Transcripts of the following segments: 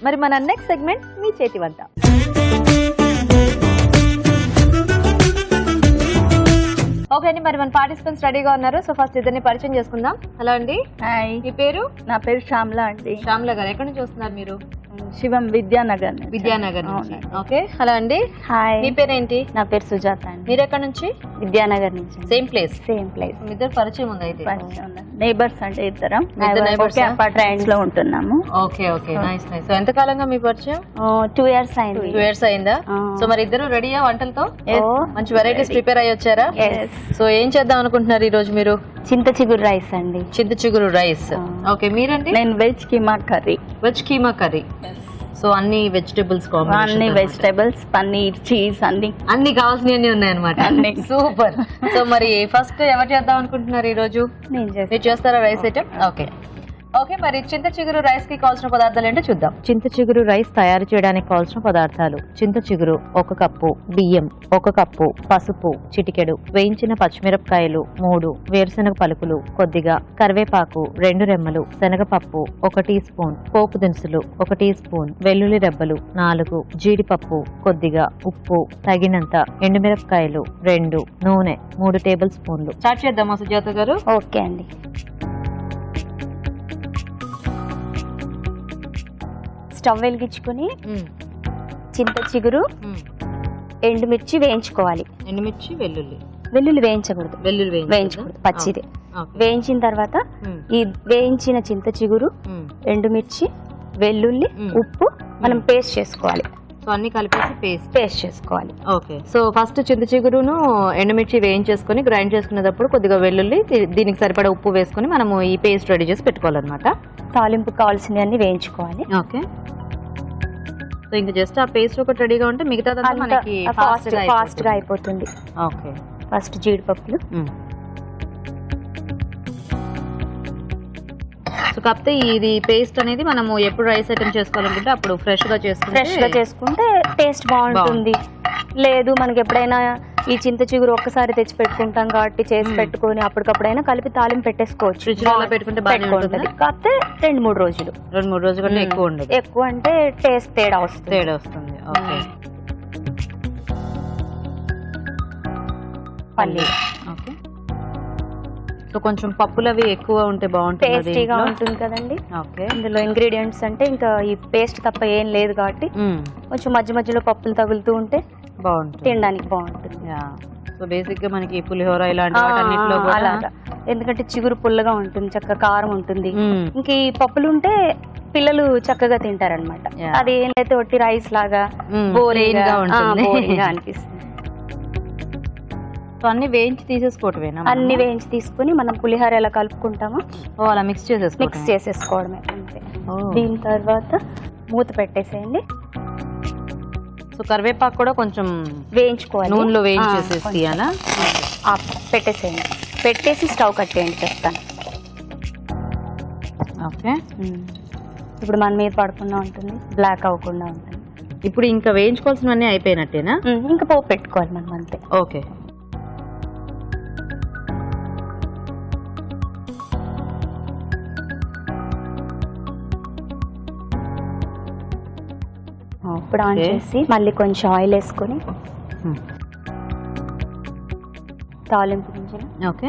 మరి మన next segment మీ చేతి వంట. ఓకే అండి, మరి మన పార్టిసిపెంట్స్ రెడీగా ఉన్నారు. సో ఫస్ట్ ఇద్దరిని పరిచయం చేసుకుందాం. హలో అండి. హాయ్, మీ పేరు? నా పేరు శ్యామల అండి. శ్యామల గారు, ఎక్కడి నుంచి వస్తున్నారు మీరు? శివం విద్యానగర్. విద్యానగర్ నుంచి. ఓకే, హలో అండి. హాయ్, మీ పేరేంటి? నా పేరు సుజాత అండి. మీరు ఎక్కడి నుంచి? విద్యానగర్ నుంచి. Same place? Same place. మీ ఇద్దరు పరిచయం ఉంది అయితే? నైబర్స్ అంటే ఇద్దరం ట్రైన్స్ లో ఉంటున్నాము. Okay okay, nice nice. So ఎంత కాలంగా మీ పరిచయం? 2 years అయింది. 2 years అయిందా? సో మరి ఇద్దరు రెడీయా వంటలతో? మంచి వెరైటీస్ ప్రిపేర్ అయ్యి వచ్చారా? సో ఏం చేద్దాం అనుకుంటున్నారు ఈ రోజు మీరు? చింత చిగురు రైస్ అండి. చింత చిగురు రైస్. ఓకే, మీరండి? నేను veg keema curry. Veg keema curry. So అన్ని వెజిటబుల్స్ కాంబినేషన్? అన్ని వెజిటబుల్స్, పన్నీర్, చీజ్ అన్ని కావాల్సినవి ఉన్నాయి అనమాట. సూపర్. సో మరి ఫస్ట్ ఎవరు చేద్దాం అనుకుంటున్నారు ఈ రోజు? మీరు చేస్తారా రైస్ ఐటమ్? ఓకే ఓకే, మరి చింత చిగురు రైస్ కి కావాల్సిన పదార్థాలు ఏంటో చూద్దాం. చింత చిగురు రైస్ తయారు చేయడానికి కావాల్సిన పదార్థాలు: చింత చిగురు 1 కప్పు, బియ్యం 1 కప్పు, పసుపు చిటికెడు, వేయించిన పచ్చిమిరపకాయలు 3, వేరుశనగ పలుకులు కొద్దిగా, కరివేపాకు 2 రెమ్మలు, శనగపప్పు 1 టీ స్పూన్, పోపు దినుసులు 1 టీ స్పూన్, వెల్లుల్లి రెబ్బలు 4, జీడిపప్పు కొద్దిగా, ఉప్పు తగినంత, ఎండుమిరపకాయలు 2, నూనె 3 టేబుల్ స్పూన్లు. స్టార్ట్ చేద్దామా సుజాత గారు? ఓకే అండి. స్టవ్ వెలిగించుకుని చింత చిగురు, ఎండుమిర్చి వేయించుకోవాలి. ఎండుమిర్చి, వెల్లుల్లి. వెల్లుల్లి వేయించకూడదు. వేయించకూడదు, పచ్చిది. వేయించిన తర్వాత ఈ వేయించిన చింత చిగురు, ఎండుమిర్చి, వెల్లుల్లి, ఉప్పు మనం పేస్ట్ చేసుకోవాలి. సో అన్ని కలిపేసి పేస్ట్ చేసుకోవాలి. ఓకే. సో ఫస్ట్ చింత చిగురును ఎండుమిర్చి వేయించేసుకుని గ్రైండ్ చేసుకునేటప్పుడు కొద్దిగా వెల్లుల్లి, దీనికి సరిపడా ఉప్పు వేసుకుని మనము ఈ పేస్ట్ రెడీ చేసి పెట్టుకోవాలన్నమాట. తాలింపు కావాల్సినవన్నీ వేయించుకోవాలి. ఓకే. సో ఇంకా జస్ట్ ఆ పేస్ట్ ఒకటి రెడీగా ఉంటే మిగతాదంతా మనకి ఫాస్ట్ గా అయిపోతుంది. ఓకే. ఫస్ట్ జీడిపప్పులు. సో కాకపోతే ఇది పేస్ట్ అనేది మనము ఎప్పుడు రైస్ ఐటమ్ చేసుకోవాలనుకుంటే అప్పుడు ఫ్రెష్ గా చేసుకుంటే టేస్ట్ బాగుంటుంది. లేదు మనకి ఎప్పుడైనా ఈ చింత చిగురు ఒక్కసారి తెచ్చి పెట్టుకుంటాం కాబట్టి చేసి పెట్టుకుని అప్పటికప్పుడైనా కలిపి తాలింపు పెట్టేసుకోవచ్చు. పెట్టుకుంటే కాకపోతే 2-3 రోజులు. 2-3 రోజుల కంటే ఎక్కువ ఉండదు. ఎక్కువ అంటే టేస్ట్ తేడా వస్తుంది. ఓకే. పల్లీలు. ఓకే. సో కొంచెం పప్పులు అవి ఎక్కువ ఉంటే బాగుంటుంది, టేస్టీగా ఉంటుంది కదండి. ఓకే. ఇందులో ఇంగ్రీడియంట్స్ అంటే ఇంకా ఈ పేస్ట్ తప్ప ఏం లేదు కాబట్టి కొంచెం మధ్య మధ్యలో పప్పులు తగులుతూ ఉంటే బాగుంటుంది, తినడానికి బాగుంటుంది. సో బేసిక్ గా మనకి పులిహోర ఇలాంటి వాటన్నిటిలో అలాగా, ఎందుకంటే చిగురు పుల్లగా ఉంటుంది, చక్కగా కారం ఉంటుంది. ఇంక ఈ పప్పులు ఉంటే పిల్లలు చక్కగా తింటారనమాట. అది ఏంటైతే ఒట్టి రైస్ లాగా బోరింగ్ గా అనిపిస్తుంది. సో అన్ని వేయించి తీసేసుకోవటమేనా? అన్ని వేయించి తీసుకుని మనం పులిహోర ఎలా కలుపుకుంటామో అలా మిక్స్ చేసేసుకోవడమే అంతే. దీని తర్వాత మూత పెట్టేసేయండి. సో కరివేపాకు కూడా కొంచెం వేయించుకోవాలి, నూనెలో వేయించేసేసి అలా పెట్టేసేయండి. పెట్టేసి స్టవ్ కట్టేయండి చెప్తాను. ఓకే. ఇప్పుడు మన మీద పడకుండా ఉంటుంది, బ్లాక్ అవ్వకుండా ఉంటుంది. ఇప్పుడు ఇంకా వేయించుకోవాల్సినవన్నీ అయిపోయినట్టేనా? ఇంకా పోపు పెట్టుకోవాలి మనం అంతే. ఓకే. ఇప్పుడు ఆన్ చేసి మళ్ళీ కొంచెం ఆయిల్ వేసుకొని తాలింపు గింజలు. ఓకే.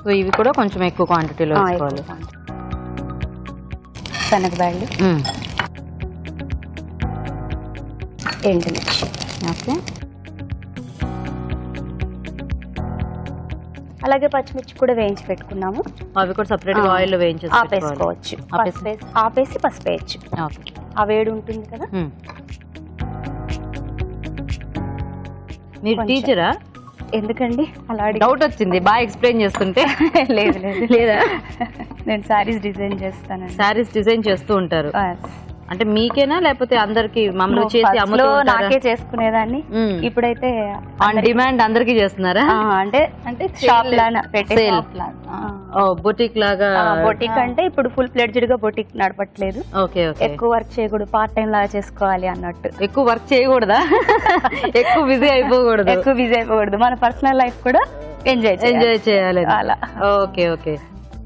సో ఇవి కూడా కొంచెం ఎక్కువ క్వాంటిటీలో వేసుకోవాలి. శనగబ్యాళ్ళు, ఎండుమిర్చి. ఓకే. అలాగే పచ్చిమిర్చి కూడా వేయించి పెట్టుకున్నాము. అవి కూడా సపరేట్ గా ఆయిల్ లో వేయించేసి ఆపేసుకోవచ్చు. ఆపేసి పసుపు వేయచ్చు. ఆ వేడి ఉంటుంది కదా. మీరు టీచరా? ఎందుకండి అలా డౌట్ వచ్చింది బాగా ఎక్స్ప్లెయిన్ చేస్తుంటే. లేదు లేదా, నేను శారీస్ డిజైన్ చేస్తాను. శారీస్ డిజైన్ చేస్తూ ఉంటారు అంటే మీకేనా లేకపోతే అందరికి మామూలు చేసి నాకే చేసుకునేదాన్ని. ఇప్పుడైతే ఆన్ డిమాండ్ అందరికి చేస్తున్నారా? అంటే షాప్ లాగా బొటిక్ లాగా. బొటిక్ అంటే ఇప్పుడు ఫుల్ ఫ్లెడ్జ్డ్ గా బొటిక్ నడపట్లేదు. ఎక్కువ వర్క్ చేయకూడదు, పార్ట్ టైం లాగా చేసుకోవాలి అన్నట్టు. ఎక్కువ వర్క్ చేయకూడదా? ఎక్కువ బిజీ అయిపోకూడదు. మన పర్సనల్ లైఫ్ కూడా ఎంజాయ్ చేయాలి అలా. Okay okay.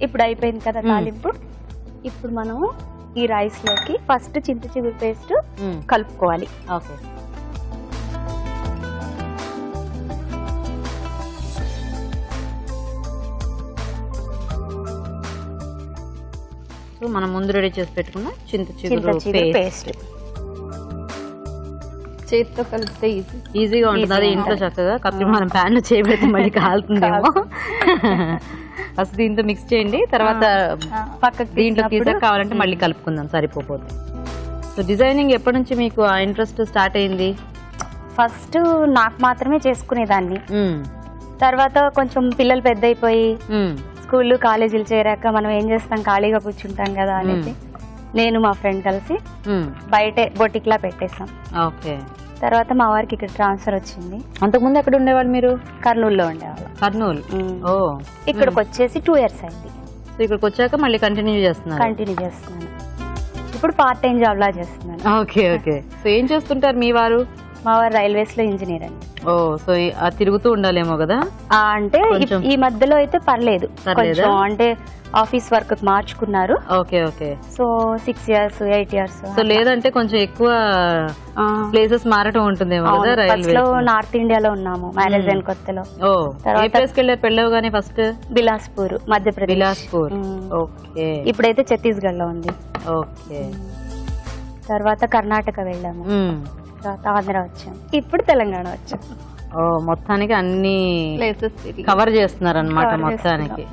ఇప్పుడు అయిపోయింది కదా తాలింపు. ఇప్పుడు మనం ఈ రైస్ లోకి ఫస్ట్ చింత చిగురు పేస్ట్ కలుపుకోవాలి. ఓకే. సో మనం ముందు రెడీ చేసి పెట్టుకున్న చింత చిగురు పేస్ట్ చేతితో కలిపితే ఈజీగా ఉంటుంది. అది ఇంట్లో చక్కగా కప్పి మనం ప్యాన్ లో చేయబెడితే మళ్ళీ కాలుతుందేమో. ఫస్ట్ దీంతో మిక్స్ చేయండి, తర్వాత పక్కకి దీంట్లో తీసాక కావాలంటే మళ్ళీ కలుపుకుందాం సరిపోతే. సో డిజైనింగ్ ఎప్పటి నుంచి మీకు ఆ ఇంట్రెస్ట్ స్టార్ట్ అయింది? ఫస్ట్ నాకు మాత్రమే చేసుకునేదాన్ని. తర్వాత కొంచెం పిల్లలు పెద్ద అయిపోయి స్కూల్ కాలేజీలు చేరాక మనం ఏం చేస్తాం, ఖాళీగా కూర్చుంటాం కదా అనేసి నేను మా ఫ్రెండ్ కలిసి బయటే బొటిక్ లా పెట్టేసాం. ఓకే. తర్వాత మా వారికి ఇక్కడ ట్రాన్స్ఫర్ వచ్చింది. అంతకుముందు ఎక్కడ ఉండేవాళ్ళు మీరు? కర్నూలులో ఉండేవాళ్ళు. కర్నూలు. ఓ. ఇక్కడికి వచ్చేసి 2 years అయింది. సో ఇక్కడికి వచ్చాక మళ్ళీ కంటిన్యూ చేస్తున్నాను. ఇప్పుడు పార్ట్ టైం జాబ్ లా చేస్తున్నాను. Okay okay. సో ఏం చేస్తుంటారు మీ వారు? మా వారు రైల్వేస్ లో ఇంజనీర్ అండి. ఓ, సో తిరుగుతూ ఉండాలేమో కదా. అంటే ఈ మధ్యలో అయితే పర్లేదు, అంటే ఆఫీస్ వర్క్ మార్చుకున్నారు. Okay okay. So 6 years 8 years. So లేదంటే కొంచెం ఎక్కువ ప్లేసెస్ మారటం ఉంటుందేమో కదా రైల్వే లో. నార్త్ ఇండియాలో ఉన్నాము మ్యారేజ్ అయిన కొత్తలో. ఓ, ఏ ప్లేస్ కి వెళ్ళారు పెళ్ళవగానే? ఫస్ట్ బిలాస్పూర్, మధ్యప్రదేశ్. బిలాస్పూర్. ఓకే. ఇప్పుడైతే ఛత్తీస్గఢ్ లో ఉంది. ఓకే. తర్వాత కర్ణాటక వెళ్ళాము, తర్వాత ఆంధ్ర వచ్చాం, ఇప్పుడు తెలంగాణ వచ్చాం. ఓ, మొత్తానికి అన్ని ప్లేసెస్ కవర్ చేస్తున్నారు అన్నమాట మొత్తానికి.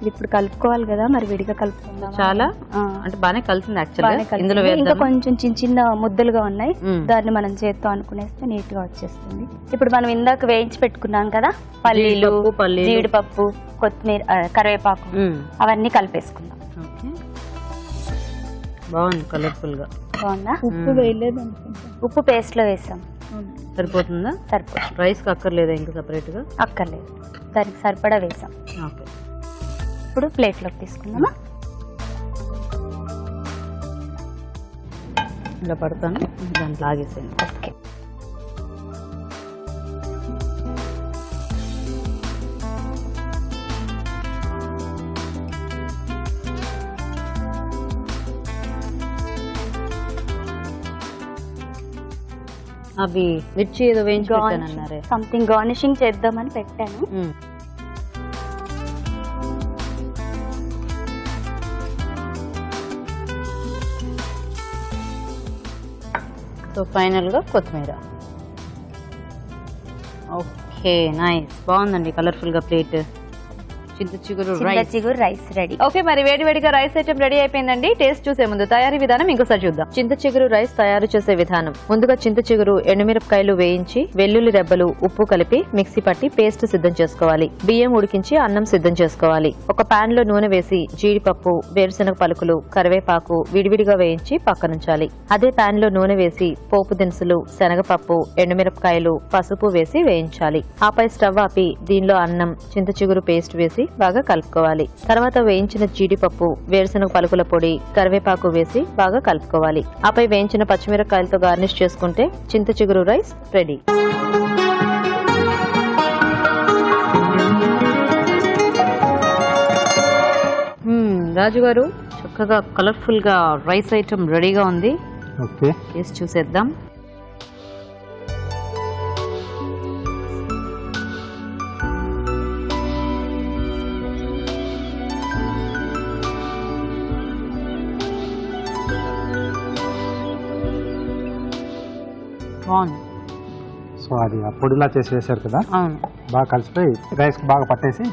ఇప్పుడు కలుపుకోవాలి కదా, మరి విడిగా కలుపుకుందాం. చాలా అంటే బానే కలిసింది యాక్చువల్గా. ఇందులో ఇంకా కొంచెం చిన్న చిన్న ముద్దలుగా ఉన్నాయి, దాన్ని మనం చేత్తో అనుకునేస్తే నీట్ గా వచ్చేస్తుంది. ఇప్పుడు మనం ఇందాక వేయించి పెట్టుకున్నాం కదా పల్లీలు, జీడిపప్పు, కొత్తిమీర, కరివేపాకు, అవన్నీ కలిపేసుకుందాం. బాగుంది, కలర్ఫుల్ గా బాగుందా? ఉప్పు వేయలేదు, ఉప్పు పేస్ట్ లో వేసాం. సరిపోతుందా? సరిపోతుంది. రైస్ కి అక్కర్లేదా ఇంకా సపరేట్ గా? అక్కర్లేదు, దానికి సరిపడా వేసాం. ఓకే. ఇప్పుడు ప్లేట్ లోకి తీసుకుందామా? ఇలా పడతాను, దాంట్లో ఆగేసాను. ఓకే. అవి మిర్చి ఏదో వేయించి పెట్టానన్నారే, సంథింగ్ గార్నిషింగ్ చేద్దామని పెట్టాను. సో ఫైనల్ గా కొత్తిమీర. ఓకే, నైస్, బాగుందండి కలర్ఫుల్ గా ప్లేట్. చింత చిగురు రైస్ రెడీ. ఓకే, మరి వేడివేడిగా రైస్ ఐటమ్ రెడీ అయిపోయిందండి. టేస్ట్ చూసే ముందు తయారీ విధానం ఇంకోసారి చూద్దాం. చింత చిగురు రైస్ తయారు చేసే విధానం. ముందుగా చింత చిగురు, ఎండుమిరపకాయలు వేయించి, వెల్లుల్లి రెబ్బలు, ఉప్పు కలిపి మిక్సీ పట్టి పేస్ట్ సిద్ధం చేసుకోవాలి. బియ్యం ఉడికించి అన్నం సిద్ధం చేసుకోవాలి. ఒక పాన్ లో నూనె వేసి జీడిపప్పు, వేరుశనగ పలుకులు, కరివేపాకు విడివిడిగా వేయించి పక్కనుంచాలి. అదే పాన్ లో నూనె వేసి పోపు దినుసులు, శనగపప్పు, ఎండుమిరపకాయలు, పసుపు వేసి వేయించాలి. ఆపై స్టవ్ ఆపి దీనిలో అన్నం, చింత చిగురు పేస్ట్ వేసి బాగా కలుపుకోవాలి. తర్వాత వేయించిన జీడిపప్పు, వేరుశనగ పలుకుల పొడి, కరివేపాకు వేసి బాగా కలుపుకోవాలి. ఆపై వేయించిన పచ్చిమిరపకాయలతో గార్నిష్ చేసుకుంటే చింత చిగురు రైస్ రెడీ. రాజు గారు, చక్కగా కలర్ఫుల్ గా రైస్ ఐటమ్ రెడీగా ఉంది. ఓకే, టేస్ట్ చూసేద్దాం. సో అది పొడిలా చేసి వేసారు కదా, బాగా కలిసిపోయి రైస్ బాగా పట్టేసి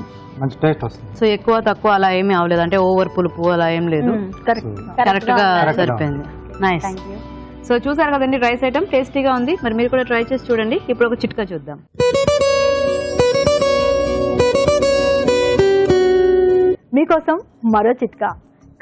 మంచి టేస్ట్ వస్తుంది. సో ఎక్కువ తక్కువ అలా ఏమీ అవ్వలేదు, అంటే ఓవర్ పులుపు అలా ఏం లేదు, కరెక్ట్ గా సరిపోయింది. నైస్. సో చూసారు కదండి రైస్ ఐటమ్, టేస్టీగా ఉంది. మరి మీరు కూడా ట్రై చేసి చూడండి. ఇప్పుడు ఒక చిట్కా చూద్దాం. మీకోసం మరో చిట్కా.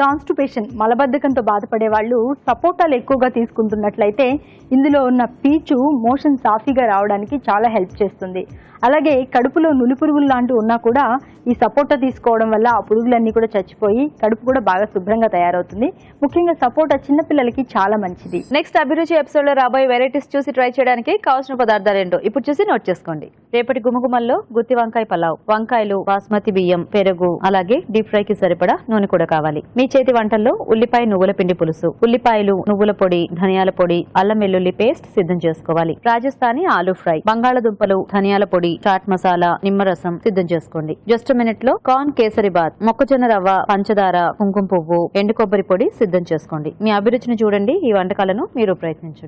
కాన్స్టిపేషన్, మలబద్ధకంతో బాధపడే వాళ్ళు సపోటాలు ఎక్కువగా తీసుకుంటున్నట్లయితే ఇందులో ఉన్న పీచు మోషన్ సాఫీగా రావడానికి చాలా హెల్ప్ చేస్తుంది. అలాగే కడుపులో నులి పురుగులు లాంటివి ఉన్నా కూడా ఈ సపోటా తీసుకోవడం వల్ల ఆ పురుగులన్నీ కూడా చచ్చిపోయి కడుపు కూడా బాగా శుభ్రంగా తయారవుతుంది. ముఖ్యంగా సపోటా చిన్నపిల్లలకి చాలా మంచిది. నెక్స్ట్ అభిరుచి ఎపిసోడ్ లో రాబోయే వెరైటీస్ చూసి ట్రై చేయడానికి కావాల్సిన పదార్థాలు ఏంటో ఇప్పుడు చూసి నోట్ చేసుకోండి. రేపటి గుమగుమల్లో గుత్తి వంకాయ పలావ్, వంకాయలు, బాస్మతి బియ్యం, పెరుగు, అలాగే డీప్ ఫ్రై కి సరిపడా నూనె కూడా కావాలి. మీ చేతి వంటల్లో ఉల్లిపాయ నువ్వుల పిండి పులుసు, ఉల్లిపాయలు, నువ్వుల పొడి, ధనియాల పొడి, అల్లం వెల్లుల్లి పేస్ట్ సిద్ధం చేసుకోవాలి. రాజస్థానీ ఆలూ ఫ్రై, బంగాళదుంపలు, ధనియాల పొడి, చాట్ మసాలా, నిమ్మరసం సిద్ధం చేసుకోండి. జస్ట్ మినిట్ లో కార్న్ కేసరి బాత్, మొక్కజొన్న రవ్వ, పంచదార, కుంకుమ పువ్వు, ఎండు కొబ్బరి పొడి సిద్ధం చేసుకోండి. మీ అభిరుచిని చూడండి, ఈ వంటకాలను మీరు ప్రయత్నించండి.